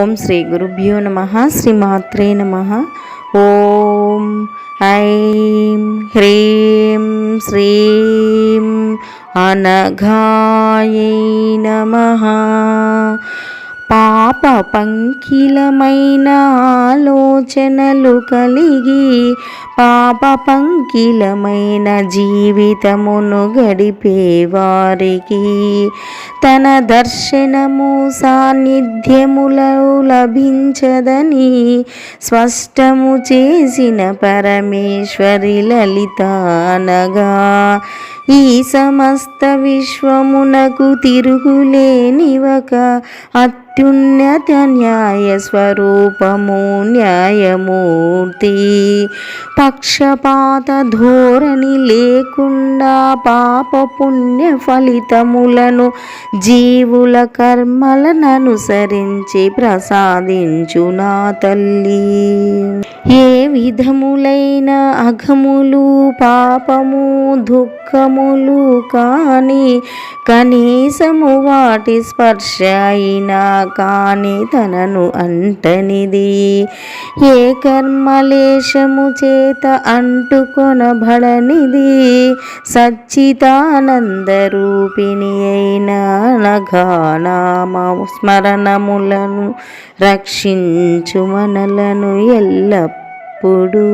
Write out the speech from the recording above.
ఓం శ్రీ గురుభ్యో నమః. శ్రీమాత్రే నమః. ఓం ఐం హ్రీం శ్రీం అనఘాయై నమః. పాప పంకిలమైన ఆలోచనలు కలిగి పాప పంకిలమైన జీవితమును గడిపేవారికి తన దర్శనము సాన్నిధ్యములో లభించదని స్పష్టము చేసిన పరమేశ్వరి లలిత అనగా ఈ సమస్త విశ్వమునకు తిరుగులేని ఒక అత్యున్నత న్యాయ స్వరూపము, న్యాయమూర్తి. పక్షపాత ధోరణి లేకుండా పాప పుణ్య ఫలితములను జీవుల కర్మలను అనుసరించి ప్రసాదించు నా తల్లి. ఏ విధములైన అఘములు, పాపము, దుఃఖములు కాని కనీసము వాటి స్పర్శ అయినా కాని తనను అంటనిది. ఏ కర్మలేశము చేత అంటుకొనబడనిది సచ్చిదానంద రూపిణి అయిన అనఘానామ స్మరణములను రక్షించు మనలను ఎల్లప్పుడూ.